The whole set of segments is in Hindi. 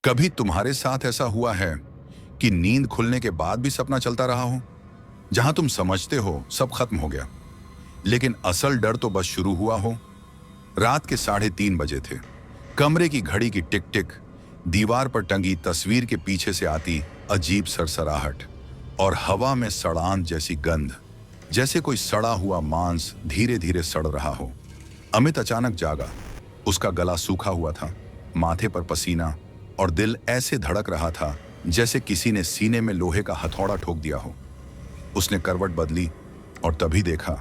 कभी तुम्हारे साथ ऐसा हुआ है कि नींद खुलने के बाद भी सपना चलता रहा हो, जहां तुम समझते हो सब खत्म हो गया, लेकिन असल डर तो बस शुरू हुआ हो? रात के 3:30 बजे थे। कमरे की घड़ी की टिक टिक, दीवार पर टंगी तस्वीर के पीछे से आती अजीब सरसराहट और हवा में सड़ांध जैसी गंध, जैसे कोई सड़ा हुआ मांस धीरे धीरे सड़ रहा हो। अमित अचानक जागा। उसका गला सूखा हुआ था, माथे पर पसीना, और दिल ऐसे धड़क रहा था जैसे किसी ने सीने में लोहे का हथौड़ा ठोक दिया हो। उसने करवट बदली और तभी देखा,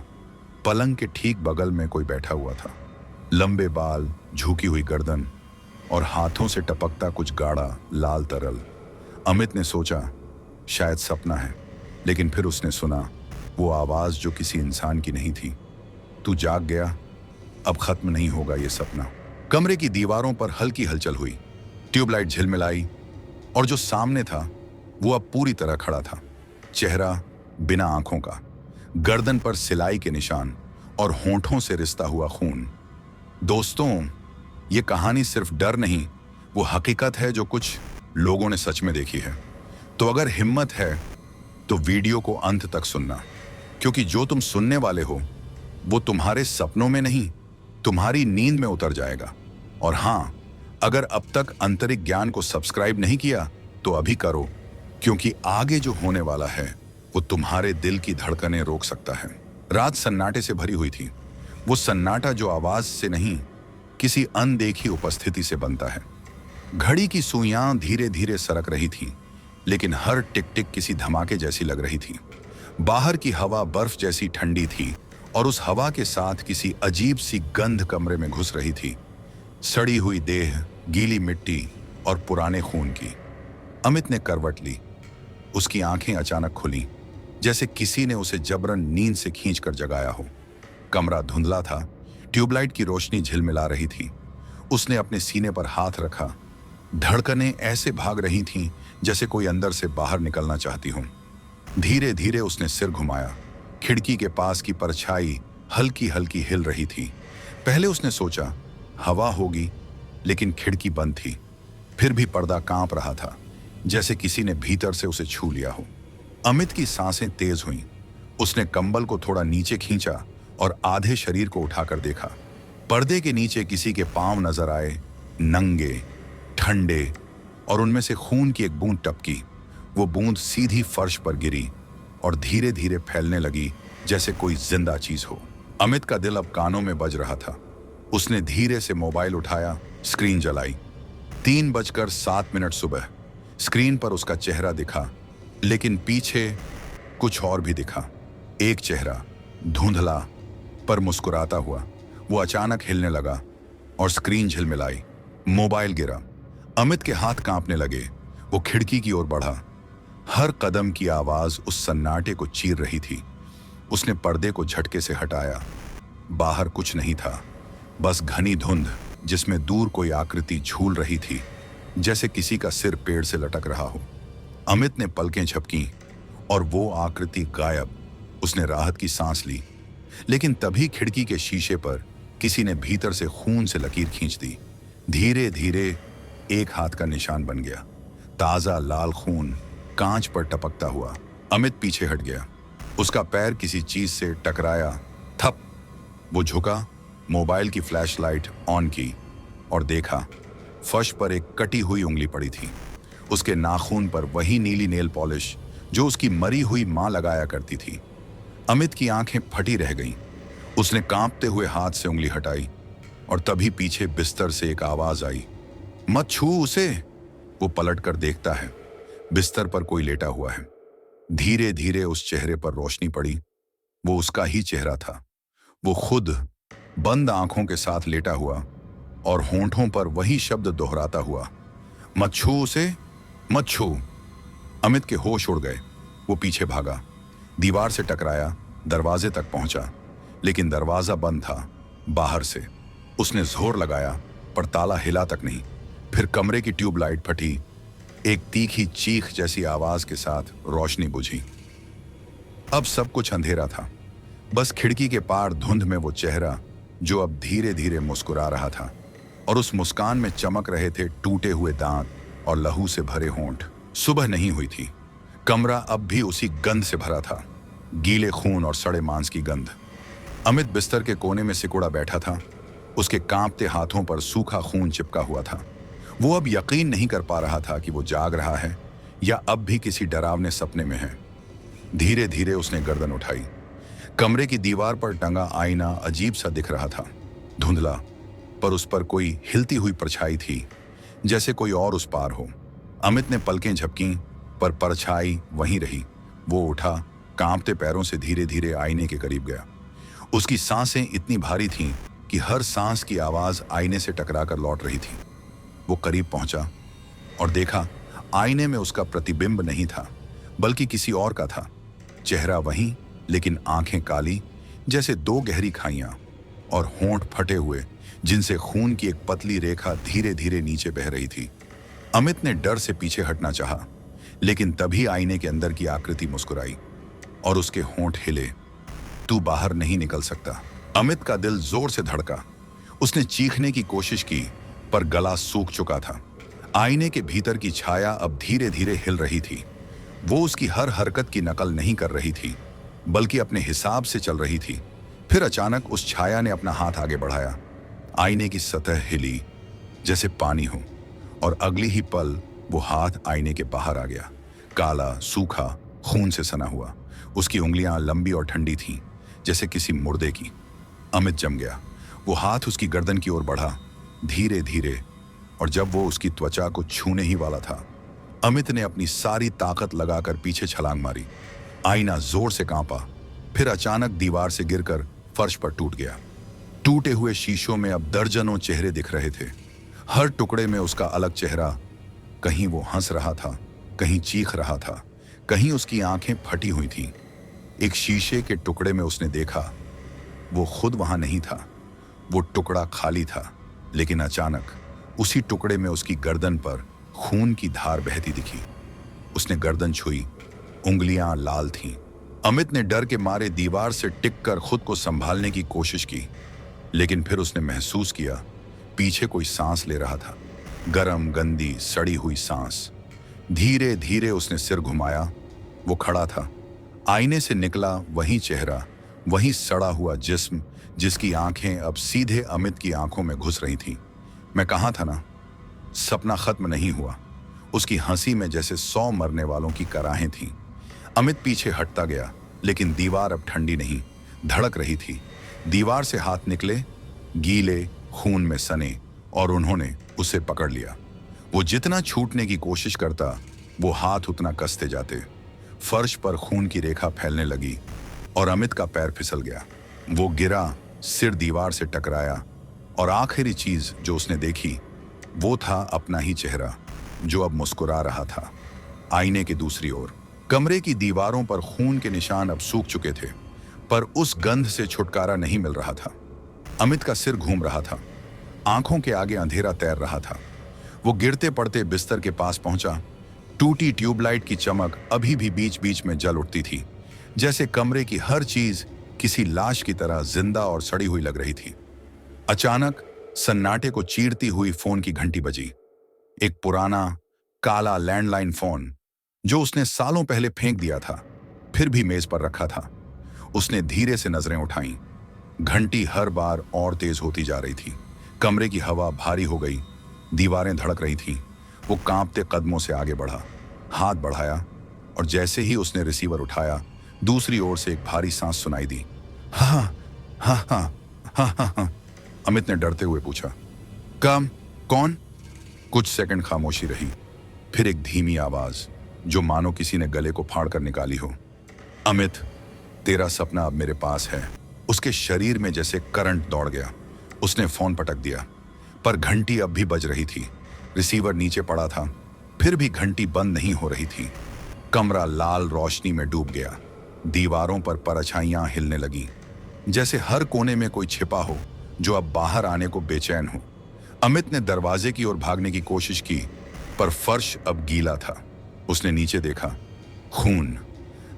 पलंग के ठीक बगल में कोई बैठा हुआ था। लंबे बाल, झुकी हुई गर्दन और हाथों से टपकता कुछ गाढ़ा लाल तरल। अमित ने सोचा शायद सपना है, लेकिन फिर उसने सुना वो आवाज जो किसी इंसान की नहीं थी। तू जाग गया, अब खत्म नहीं होगा ये सपना। कमरे की दीवारों पर हल्की हलचल हुई, ट्यूबलाइट झिलमिलाई, और जो सामने था वो अब पूरी तरह खड़ा था। चेहरा बिना आंखों का, गर्दन पर सिलाई के निशान और होंठों से रिसता हुआ खून। दोस्तों, ये कहानी सिर्फ डर नहीं, वो हकीकत है जो कुछ लोगों ने सच में देखी है। तो अगर हिम्मत है तो वीडियो को अंत तक सुनना, क्योंकि जो तुम सुनने वाले हो वो तुम्हारे सपनों में नहीं, तुम्हारी नींद में उतर जाएगा। और हाँ, अगर अब तक अंतरिक ज्ञान को सब्सक्राइब नहीं किया तो अभी करो, क्योंकि आगे जो होने वाला है वो तुम्हारे दिल की धड़कनें रोक सकता है। रात सन्नाटे से भरी हुई थी, वो सन्नाटा जो आवाज से नहीं, किसी अनदेखी उपस्थिति से बनता है। घड़ी की सुइयां धीरे धीरे सरक रही थी, लेकिन हर टिक टिक किसी धमाके जैसी लग रही थी। बाहर की हवा बर्फ जैसी ठंडी थी और उस हवा के साथ किसी अजीब सी गंध कमरे में घुस रही थी, सड़ी हुई देह, गीली मिट्टी और पुराने खून की। अमित ने करवट ली। उसकी आंखें अचानक खुली, जैसे किसी ने उसे जबरन नींद से खींचकर जगाया हो। कमरा धुंधला था, ट्यूबलाइट की रोशनी झिलमिला रही थी। उसने अपने सीने पर हाथ रखा। धड़कनें ऐसे भाग रही थीं जैसे कोई अंदर से बाहर निकलना चाहती हो। धीरे धीरे उसने सिर घुमाया। खिड़की के पास की परछाई हल्की हल्की हिल रही थी। पहले उसने सोचा हवा होगी, लेकिन खिड़की बंद थी। फिर भी पर्दा कांप रहा था, जैसे किसी ने भीतर से उसे छू लिया हो। अमित की सांसें तेज हुईं। उसने कंबल को थोड़ा नीचे खींचा और आधे शरीर को उठाकर देखा। पर्दे के नीचे किसी के पांव नजर आए, नंगे, ठंडे, और उनमें से खून की एक बूंद टपकी। वो बूंद सीधी फर्श पर गिरी और धीरे धीरे फैलने लगी, जैसे कोई जिंदा चीज हो। अमित का दिल अब कानों में बज रहा था। उसने धीरे से मोबाइल उठाया, स्क्रीन जलाई। 3:07 सुबह। स्क्रीन पर उसका चेहरा दिखा, लेकिन पीछे कुछ और भी दिखा। एक चेहरा, धुंधला पर मुस्कुराता हुआ। वो अचानक हिलने लगा और स्क्रीन झिलमिलाई। मोबाइल गिरा। अमित के हाथ कांपने लगे। वो खिड़की की ओर बढ़ा। हर कदम की आवाज उस सन्नाटे को चीर रही थी। उसने पर्दे को झटके से हटाया। बाहर कुछ नहीं था, बस घनी धुंध जिसमें दूर कोई आकृति झूल रही थी, जैसे किसी का सिर पेड़ से लटक रहा हो। अमित ने पलकें झपकी और वो आकृति गायब। उसने राहत की सांस ली, लेकिन तभी खिड़की के शीशे पर किसी ने भीतर से खून से लकीर खींच दी। धीरे धीरे एक हाथ का निशान बन गया, ताजा लाल खून कांच पर टपकता हुआ। अमित पीछे हट गया। उसका पैर किसी चीज से टकराया। थप। वो झुका, मोबाइल की फ्लैशलाइट ऑन की और देखा फर्श पर एक कटी हुई उंगली पड़ी थी। उसके नाखून पर वही नीली नेल पॉलिश जो उसकी मरी हुई मां लगाया करती थी। अमित की आंखें फटी रह गईं। उसने कांपते हुए हाथ से उंगली हटाई और तभी पीछे बिस्तर से एक आवाज आई, मत छू उसे। वो पलट कर देखता है, बिस्तर पर कोई लेटा हुआ है। धीरे धीरे उस चेहरे पर रोशनी पड़ी। वो उसका ही चेहरा था। वो खुद बंद आंखों के साथ लेटा हुआ और होंठों पर वही शब्द दोहराता हुआ, मत छू उसे, मत छू। अमित के होश उड़ गए। वो पीछे भागा, दीवार से टकराया, दरवाजे तक पहुंचा, लेकिन दरवाजा बंद था बाहर से। उसने जोर लगाया पर ताला हिला तक नहीं। फिर कमरे की ट्यूबलाइट फटी। एक तीखी चीख जैसी आवाज के साथ रोशनी बुझी। अब सब कुछ अंधेरा था। बस खिड़की के पार धुंध में वो चेहरा जो अब धीरे धीरे मुस्कुरा रहा था, और उस मुस्कान में चमक रहे थे टूटे हुए दांत और लहू से भरे होंठ। सुबह नहीं हुई थी, कमरा अब भी उसी गंध से भरा था, गीले खून और सड़े मांस की गंध। अमित बिस्तर के कोने में सिकुड़ा बैठा था, उसके कांपते हाथों पर सूखा खून चिपका हुआ था। वो अब यकीन नहीं कर पा रहा था कि वो जाग रहा है या अब भी किसी डरावने सपने में है। धीरे धीरे उसने गर्दन उठाई। कमरे की दीवार पर टंगा आईना अजीब सा दिख रहा था, धुंधला, पर उस पर कोई हिलती हुई परछाई थी, जैसे कोई और उस पार हो। अमित ने पलकें झपकीं, पर परछाई वहीं रही। वो उठा, कांपते पैरों से धीरे धीरे आईने के करीब गया। उसकी सांसें इतनी भारी थीं कि हर सांस की आवाज आईने से टकराकर लौट रही थी। वो करीब पहुंचा और देखा, आईने में उसका प्रतिबिंब नहीं था, बल्कि किसी और का था। चेहरा वहीं, लेकिन आंखें काली जैसे दो गहरी खाइयां, और होंठ फटे हुए जिनसे खून की एक पतली रेखा धीरे धीरे नीचे बह रही थी। अमित ने डर से पीछे हटना चाहा, लेकिन तभी आईने के अंदर की आकृति मुस्कुराई और उसके होंठ हिले। तू बाहर नहीं निकल सकता। अमित का दिल जोर से धड़का। उसने चीखने की कोशिश की, पर गला सूख चुका था। आईने के भीतर की छाया अब धीरे धीरे हिल रही थी। वो उसकी हर हरकत की नकल नहीं कर रही थी, बल्कि अपने हिसाब से चल रही थी। फिर अचानक उस छाया ने अपना हाथ आगे बढ़ाया। आईने की सतह हिली जैसे पानी हो, और अगली ही पल वो हाथ आईने के बाहर आ गया, काला, सूखा, खून से सना हुआ। उसकी उंगलियां लंबी और ठंडी थीं, जैसे किसी मुर्दे की। अमित जम गया। वो हाथ उसकी गर्दन की ओर बढ़ा, धीरे धीरे, और जब वो उसकी त्वचा को छूने ही वाला था, अमित ने अपनी सारी ताकत लगाकर पीछे छलांग मारी। आईना जोर से कांपा, फिर अचानक दीवार से गिरकर फर्श पर टूट गया। टूटे हुए शीशों में अब दर्जनों चेहरे दिख रहे थे, हर टुकड़े में उसका अलग चेहरा। कहीं वो हंस रहा था, कहीं चीख रहा था, कहीं उसकी आंखें फटी हुई थीं। एक शीशे के टुकड़े में उसने देखा, वो खुद वहां नहीं था, वो टुकड़ा खाली था। लेकिन अचानक उसी टुकड़े में उसकी गर्दन पर खून की धार बहती दिखी। उसने गर्दन छुई, उंगलियां लाल थीं। अमित ने डर के मारे दीवार से टिककर खुद को संभालने की कोशिश की, लेकिन फिर उसने महसूस किया पीछे कोई सांस ले रहा था, गरम, गंदी, सड़ी हुई सांस। धीरे धीरे उसने सिर घुमाया। वो खड़ा था, आईने से निकला वही चेहरा, वही सड़ा हुआ जिस्म, जिसकी आंखें अब सीधे अमित की आंखों में घुस रही थीं। मैं कहा था ना, सपना खत्म नहीं हुआ। उसकी हंसी में जैसे 100 मरने वालों की कराहें थीं। अमित पीछे हटता गया, लेकिन दीवार अब ठंडी नहीं, धड़क रही थी। दीवार से हाथ निकले, गीले, खून में सने, और उन्होंने उसे पकड़ लिया। वो जितना छूटने की कोशिश करता, वो हाथ उतना कसते जाते। फर्श पर खून की रेखा फैलने लगी और अमित का पैर फिसल गया। वो गिरा, सिर दीवार से टकराया, और आखिरी चीज जो उसने देखी वो था अपना ही चेहरा, जो अब मुस्कुरा रहा था। आईने की दूसरी ओर कमरे की दीवारों पर खून के निशान अब सूख चुके थे, पर उस गंध से छुटकारा नहीं मिल रहा था। अमित का सिर घूम रहा था, आंखों के आगे अंधेरा तैर रहा था। वो गिरते पड़ते बिस्तर के पास पहुंचा। टूटी ट्यूबलाइट की चमक अभी भी बीच बीच में जल उठती थी, जैसे कमरे की हर चीज किसी लाश की तरह जिंदा और सड़ी हुई लग रही थी। अचानक सन्नाटे को चीरती हुई फोन की घंटी बजी। एक पुराना, काला लैंडलाइन फोन, जो उसने सालों पहले फेंक दिया था, फिर भी मेज पर रखा था। उसने धीरे से नजरें उठाईं। घंटी हर बार और तेज होती जा रही थी। कमरे की हवा भारी हो गई, दीवारें धड़क रही थीं। वो कांपते कदमों से आगे बढ़ा, हाथ बढ़ाया, और जैसे ही उसने रिसीवर उठाया, दूसरी ओर से एक भारी सांस सुनाई दी। हाँ हाँ हाँ हाँ हाँ हाँ, अमित ने डरते हुए पूछा। कौन? कुछ सेकंड खामोशी रही, फिर एक धीमी आवाज, जो मानो किसी ने गले को फाड़ कर निकाली हो। अमित, तेरा सपना अब मेरे पास है। उसके शरीर में जैसे करंट दौड़ गया। उसने फोन पटक दिया, पर घंटी अब भी बज रही थी। रिसीवर नीचे पड़ा था, फिर भी घंटी बंद नहीं हो रही थी। कमरा लाल रोशनी में डूब गया। दीवारों पर परछाइयां हिलने लगी, जैसे हर कोने में कोई छिपा हो जो अब बाहर आने को बेचैन हो। अमित ने दरवाजे की ओर भागने की कोशिश की, पर फर्श अब गीला था। उसने नीचे देखा, खून,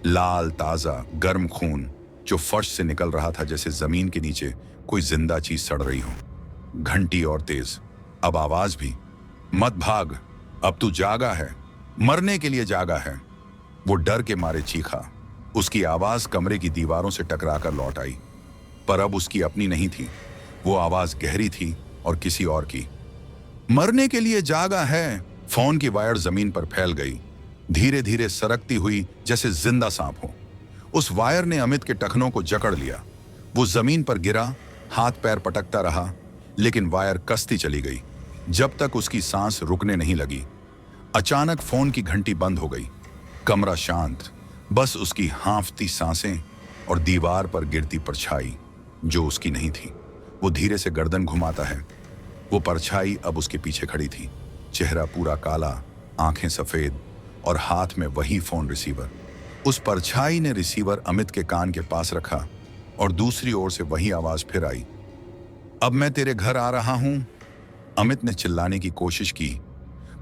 लाल, ताजा, गर्म खून, जो फर्श से निकल रहा था जैसे जमीन के नीचे कोई जिंदा चीज सड़ रही हो। घंटी और तेज, अब आवाज भी। मत भाग, अब तू जागा है, मरने के लिए जागा है। वो डर के मारे चीखा। उसकी आवाज कमरे की दीवारों से टकराकर लौट आई, पर अब उसकी अपनी नहीं थी। वो आवाज गहरी थी और किसी और की। मरने के लिए जागा है। फोन की वायर जमीन पर फैल गई, धीरे धीरे सरकती हुई जैसे जिंदा सांप हो। उस वायर ने अमित के टखनों को जकड़ लिया। वो जमीन पर गिरा, हाथ पैर पटकता रहा, लेकिन वायर कसती चली गई जब तक उसकी सांस रुकने नहीं लगी। अचानक फोन की घंटी बंद हो गई। कमरा शांत, बस उसकी हांफती सांसें और दीवार पर गिरती परछाई जो उसकी नहीं थी। वो धीरे से गर्दन घुमाता है। वो परछाई अब उसके पीछे खड़ी थी, चेहरा पूरा काला, आंखें सफेद और हाथ में वही फोन रिसीवर। उस परछाई ने रिसीवर अमित के कान के पास रखा और दूसरी ओर से वही आवाज फिर आई, अब मैं तेरे घर आ रहा हूं। अमित ने चिल्लाने की कोशिश की,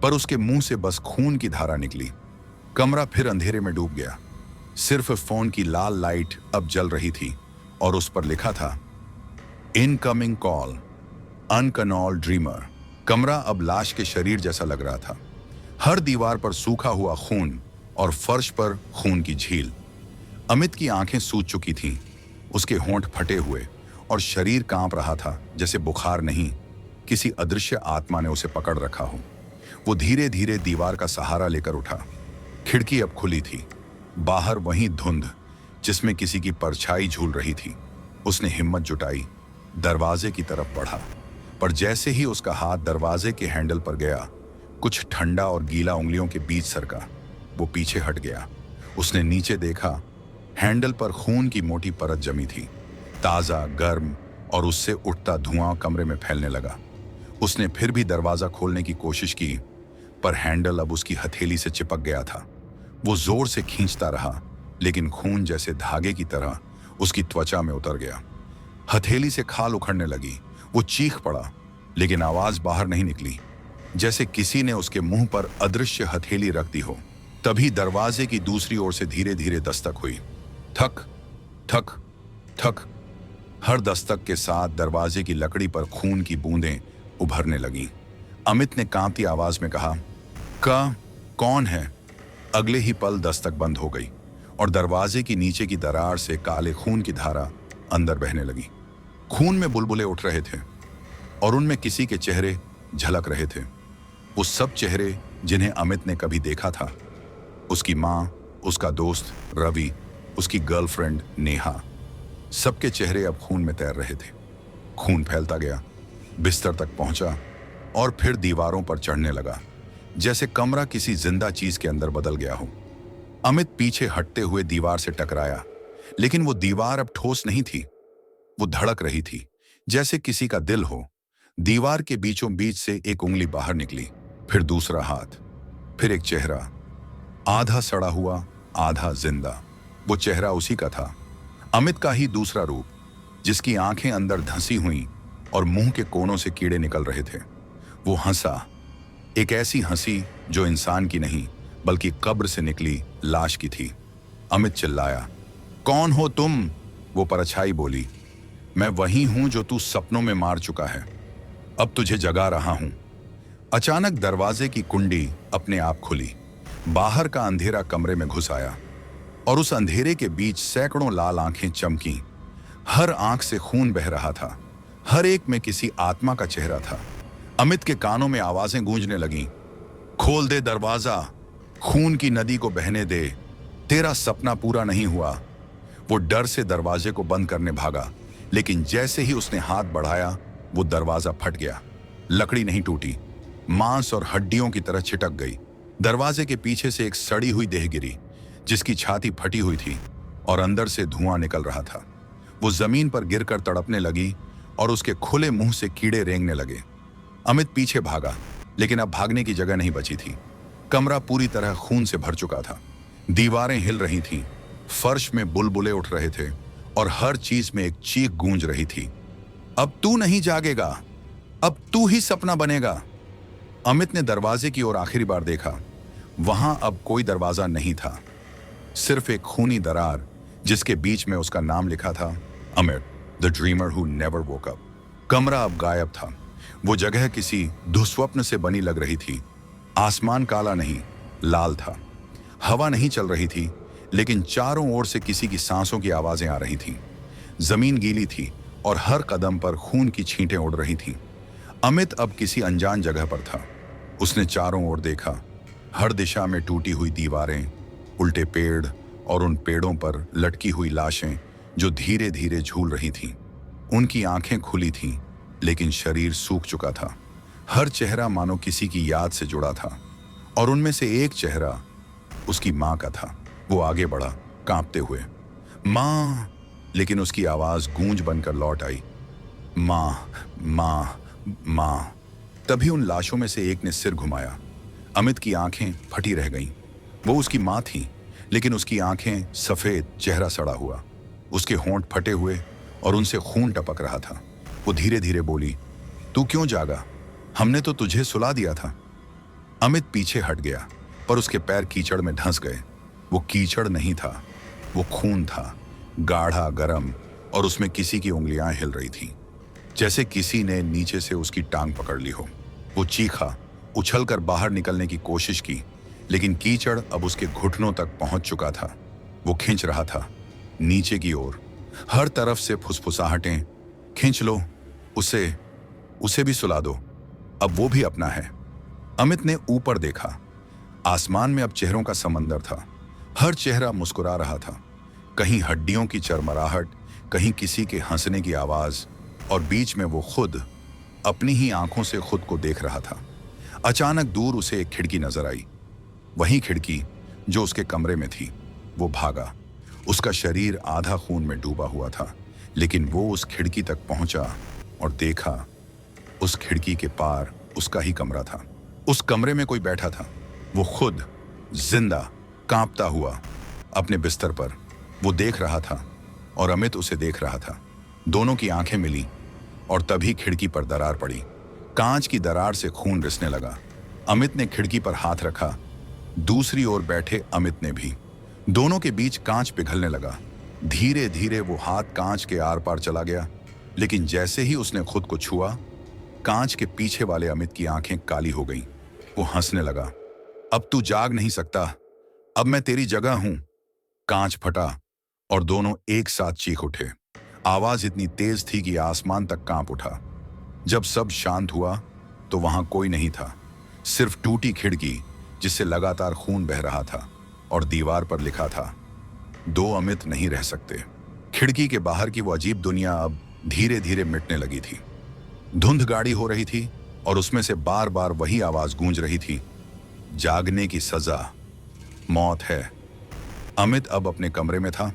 पर उसके मुंह से बस खून की धारा निकली। कमरा फिर अंधेरे में डूब गया। सिर्फ फोन की लाल लाइट अब जल रही थी और उस पर लिखा था, इनकमिंग कॉल, अनकनॉल्ड ड्रीमर। कमरा अब लाश के शरीर जैसा लग रहा था। हर दीवार पर सूखा हुआ खून और फर्श पर खून की झील। अमित की आंखें सूज चुकी थीं, उसके होंठ फटे हुए और शरीर कांप रहा था जैसे बुखार नहीं, किसी अदृश्य आत्मा ने उसे पकड़ रखा हो। वो धीरे धीरे दीवार का सहारा लेकर उठा। खिड़की अब खुली थी, बाहर वही धुंध जिसमें किसी की परछाई झूल रही थी। उसने हिम्मत जुटाई, दरवाजे की तरफ बढ़ा, पर जैसे ही उसका हाथ दरवाजे के हैंडल पर गया, कुछ ठंडा और गीला उंगलियों के बीच सरका। वो पीछे हट गया। उसने नीचे देखा, हैंडल पर खून की मोटी परत जमी थी, ताजा, गर्म, और उससे उठता धुआं कमरे में फैलने लगा। उसने फिर भी दरवाजा खोलने की कोशिश की, पर हैंडल अब उसकी हथेली से चिपक गया था। वो जोर से खींचता रहा, लेकिन खून जैसे धागे की तरह उसकी त्वचा में उतर गया। हथेली से खाल उखड़ने लगी। वो चीख पड़ा, लेकिन आवाज बाहर नहीं निकली, जैसे किसी ने उसके मुंह पर अदृश्य हथेली रख दी हो। तभी दरवाजे की दूसरी ओर से धीरे धीरे दस्तक हुई। थक थक थक। हर दस्तक के साथ दरवाजे की लकड़ी पर खून की बूंदें उभरने लगीं। अमित ने कांपती आवाज में कहा, कौन है? अगले ही पल दस्तक बंद हो गई और दरवाजे की नीचे की दरार से काले खून की धारा अंदर बहने लगी। खून में बुलबुले उठ रहे थे और उनमें किसी के चेहरे झलक रहे थे। वो सब चेहरे जिन्हें अमित ने कभी देखा था। उसकी माँ, उसका दोस्त रवि, उसकी गर्लफ्रेंड नेहा, सबके चेहरे अब खून में तैर रहे थे। खून फैलता गया, बिस्तर तक पहुंचा और फिर दीवारों पर चढ़ने लगा, जैसे कमरा किसी जिंदा चीज के अंदर बदल गया हो। अमित पीछे हटते हुए दीवार से टकराया, लेकिन वो दीवार अब ठोस नहीं थी। वो धड़क रही थी, जैसे किसी का दिल हो। दीवार के बीचों बीच से एक उंगली बाहर निकली, फिर दूसरा हाथ, फिर एक चेहरा, आधा सड़ा हुआ, आधा जिंदा। वो चेहरा उसी का था, अमित का ही दूसरा रूप, जिसकी आंखें अंदर धंसी हुई और मुंह के कोनों से कीड़े निकल रहे थे। वो हंसा, एक ऐसी हंसी जो इंसान की नहीं बल्कि कब्र से निकली लाश की थी। अमित चिल्लाया, कौन हो तुम? वो परछाई बोली, मैं वही हूं जो तू सपनों में मार चुका है, अब तुझे जगा रहा हूं। अचानक दरवाजे की कुंडी अपने आप खुली। बाहर का अंधेरा कमरे में घुस आया और उस अंधेरे के बीच सैकड़ों लाल आंखें चमकीं। हर आंख से खून बह रहा था, हर एक में किसी आत्मा का चेहरा था। अमित के कानों में आवाजें गूंजने लगीं, खोल दे दरवाजा, खून की नदी को बहने दे, तेरा सपना पूरा नहीं हुआ। वो डर से दरवाजे को बंद करने भागा, लेकिन जैसे ही उसने हाथ बढ़ाया, वो दरवाजा फट गया। लकड़ी नहीं टूटी, मांस और हड्डियों की तरह छिटक गई। दरवाजे के पीछे से एक सड़ी हुई देह गिरी, जिसकी छाती फटी हुई थी और अंदर से धुआं निकल रहा था। वो जमीन पर गिरकर तड़पने लगी और उसके खुले मुंह से कीड़े रेंगने लगे। अमित पीछे भागा, लेकिन अब भागने की जगह नहीं बची थी। कमरा पूरी तरह खून से भर चुका था। दीवारें हिल रही थीं, फर्श में बुलबुले उठ रहे थे और हर चीज में एक चीख गूंज रही थी, अब तू नहीं जागेगा, अब तू ही सपना बनेगा। अमित ने दरवाजे की ओर आखिरी बार देखा। वहां अब कोई दरवाजा नहीं था, सिर्फ एक खूनी दरार जिसके बीच में उसका नाम लिखा था, Amit, the dreamer who never woke up. कमरा अब गायब था। वो जगह किसी दुस्वप्न से बनी लग रही थी। आसमान काला नहीं, लाल था। हवा नहीं चल रही थी, लेकिन चारों ओर से किसी की सांसों की आवाजें आ रही थीं। जमीन गीली थी और हर कदम पर खून की छींटें उड़ रही थीं। अमित अब किसी अनजान जगह पर था। उसने चारों ओर देखा। हर दिशा में टूटी हुई दीवारें, उल्टे पेड़ और उन पेड़ों पर लटकी हुई लाशें जो धीरे धीरे झूल रही थीं। उनकी आंखें खुली थीं, लेकिन शरीर सूख चुका था। हर चेहरा मानो किसी की याद से जुड़ा था, और उनमें से एक चेहरा उसकी माँ का था। वो आगे बढ़ा, कांपते हुए, माँ, लेकिन उसकी आवाज गूंज बनकर लौट आई, माँ, माँ, माँ। तभी उन लाशों में से एक ने सिर घुमाया। अमित की आंखें फटी रह गईं। वो उसकी माँ थी, लेकिन उसकी आंखें सफेद, चेहरा सड़ा हुआ, उसके होंठ फटे हुए और उनसे खून टपक रहा था। वो धीरे धीरे बोली, तू क्यों जागा? हमने तो तुझे सुला दिया था। अमित पीछे हट गया, पर उसके पैर कीचड़ में धंस गए। वो कीचड़ नहीं था, वो खून था, गाढ़ा, गरम, और उसमें किसी की उंगलियां हिल रही थीं, जैसे किसी ने नीचे से उसकी टांग पकड़ ली हो। वो चीखा, उछलकर बाहर निकलने की कोशिश की, लेकिन कीचड़ अब उसके घुटनों तक पहुंच चुका था। वो खींच रहा था नीचे की ओर। हर तरफ से फुसफुसाहटें, खींच लो उसे, उसे भी सुला दो, अब वो भी अपना है। अमित ने ऊपर देखा। आसमान में अब चेहरों का समंदर था। हर चेहरा मुस्कुरा रहा था। कहीं हड्डियों की चरमराहट, कहीं किसी के हंसने की आवाज, और बीच में वो खुद अपनी ही आंखों से खुद को देख रहा था। अचानक दूर उसे एक खिड़की नजर आई, वही खिड़की जो उसके कमरे में थी। वो भागा। उसका शरीर आधा खून में डूबा हुआ था, लेकिन वो उस खिड़की तक पहुंचा और देखा, उस खिड़की के पार उसका ही कमरा था। उस कमरे में कोई बैठा था, वो खुद, जिंदा, कांपता हुआ, अपने बिस्तर पर। वो देख रहा था और अमित उसे देख रहा था। दोनों की आंखें मिली और तभी खिड़की पर दरार पड़ी। कांच की दरार से खून रिसने लगा। अमित ने खिड़की पर हाथ रखा, दूसरी ओर बैठे अमित ने भी। दोनों के बीच कांच पिघलने लगा। धीरे धीरे वो हाथ कांच के आर पार चला गया, लेकिन जैसे ही उसने खुद को छुआ, कांच के पीछे वाले अमित की आंखें काली हो गईं। वो हंसने लगा, अब तू जाग नहीं सकता, अब मैं तेरी जगह हूं। कांच फटा और दोनों एक साथ चीख उठे। आवाज इतनी तेज थी कि आसमान तक कांप उठा। जब सब शांत हुआ तो वहां कोई नहीं था, सिर्फ टूटी खिड़की जिससे लगातार खून बह रहा था, और दीवार पर लिखा था, दो अमित नहीं रह सकते। खिड़की के बाहर की वो अजीब दुनिया अब धीरे धीरे मिटने लगी थी। धुंध गाढ़ी हो रही थी और उसमें से बार बार वही आवाज गूंज रही थी, जागने की सजा मौत है। अमित अब अपने कमरे में था,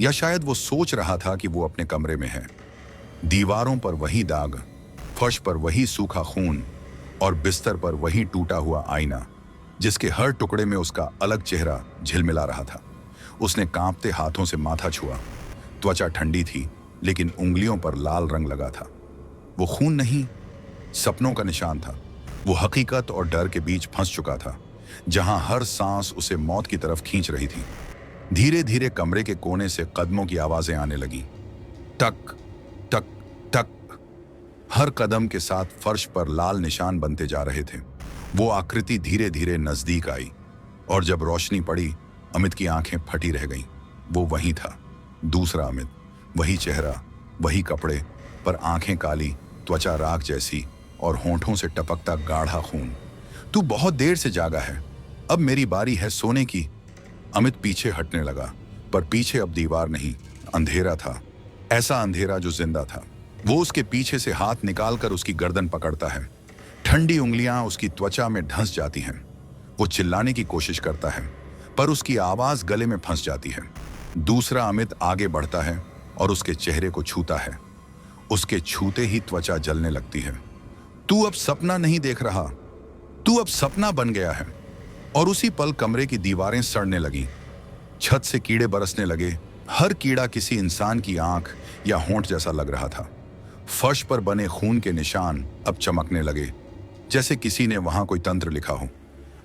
या शायद वो सोच रहा था कि वो अपने कमरे में है। दीवारों पर वही दाग, फर्श पर वही सूखा खून, और बिस्तर पर वही टूटा हुआ आईना, जिसके हर टुकड़े में उसका अलग चेहरा झिलमिला रहा था। उसने कांपते हाथों से माथा छुआ। त्वचा ठंडी थी, लेकिन उंगलियों पर लाल रंग लगा था। वो खून नहीं, सपनों का निशान था। वो हकीकत और डर के बीच फंस चुका था, जहां हर सांस उसे मौत की तरफ खींच रही थी। धीरे धीरे कमरे के कोने से कदमों की आवाजें आने लगी, टक टक टक। हर कदम के साथ फर्श पर लाल निशान बनते जा रहे थे। वो आकृति धीरे धीरे नजदीक आई, और जब रोशनी पड़ी, अमित की आंखें फटी रह गईं। वो वही था, दूसरा अमित, वही चेहरा, वही कपड़े, पर आंखें काली, त्वचा राख जैसी, और होंठों से टपकता गाढ़ा खून। तू बहुत देर से जागा है, अब मेरी बारी है सोने की। अमित पीछे हटने लगा, पर पीछे अब दीवार नहीं, अंधेरा था। ऐसा अंधेरा जो जिंदा था। वो उसके पीछे से हाथ निकालकर उसकी गर्दन पकड़ता है। ठंडी उंगलियां उसकी त्वचा में धंस जाती हैं। वो चिल्लाने की कोशिश करता है, पर उसकी आवाज गले में फंस जाती है। दूसरा अमित आगे बढ़ता है और उसके चेहरे को छूता है। उसके छूते ही त्वचा जलने लगती है। तू अब सपना नहीं देख रहा, तू अब सपना बन गया है। और उसी पल कमरे की दीवारें सड़ने लगीं। छत से कीड़े बरसने लगे। हर कीड़ा किसी इंसान की आंख या होंठ जैसा लग रहा था। फर्श पर बने खून के निशान अब चमकने लगे, जैसे किसी ने वहां कोई तंत्र लिखा हो।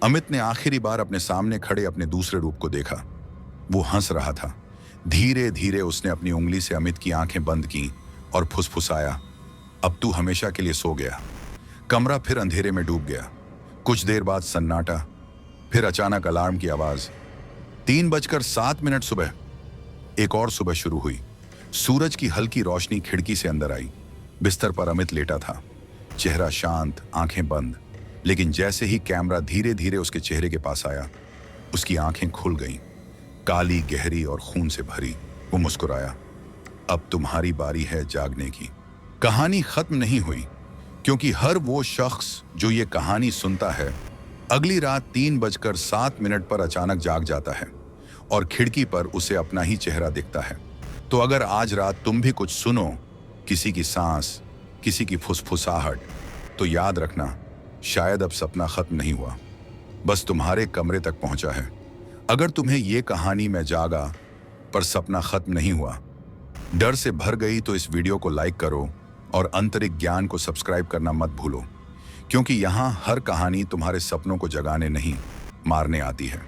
अमित ने आखिरी बार अपने सामने खड़े अपने दूसरे रूप को देखा। वो हंस रहा था, धीरे धीरे उसने अपनी उंगली से अमित की आंखें बंद की और फुसफुसाया, अब तू हमेशा के लिए सो गया। कमरा फिर अंधेरे में डूब गया। कुछ देर बाद सन्नाटा, फिर अचानक अलार्म की आवाज। 3:07 सुबह। एक और सुबह शुरू हुई। सूरज की हल्की रोशनी खिड़की से अंदर आई। बिस्तर पर अमित लेटा था, चेहरा शांत, आंखें बंद। लेकिन जैसे ही कैमरा धीरे धीरे उसके चेहरे के पास आया, उसकी आंखें खुल गईं, काली, गहरी और खून से भरी। वो मुस्कुराया, अब तुम्हारी बारी है जागने की। कहानी खत्म नहीं हुई, क्योंकि हर वो शख्स जो ये कहानी सुनता है अगली रात 3:07 पर अचानक जाग जाता है और खिड़की पर उसे अपना ही चेहरा दिखता है। तो अगर आज रात तुम भी कुछ सुनो, किसी की सांस, किसी की फुसफुसाहट, तो याद रखना, शायद अब सपना खत्म नहीं हुआ, बस तुम्हारे कमरे तक पहुंचा है। अगर तुम्हें ये कहानी में जागा पर सपना खत्म नहीं हुआ, डर से भर गई, तो इस वीडियो को लाइक करो और अंतरिक्ष ज्ञान को सब्सक्राइब करना मत भूलो, क्योंकि यहाँ हर कहानी तुम्हारे सपनों को जगाने नहीं, मारने आती है।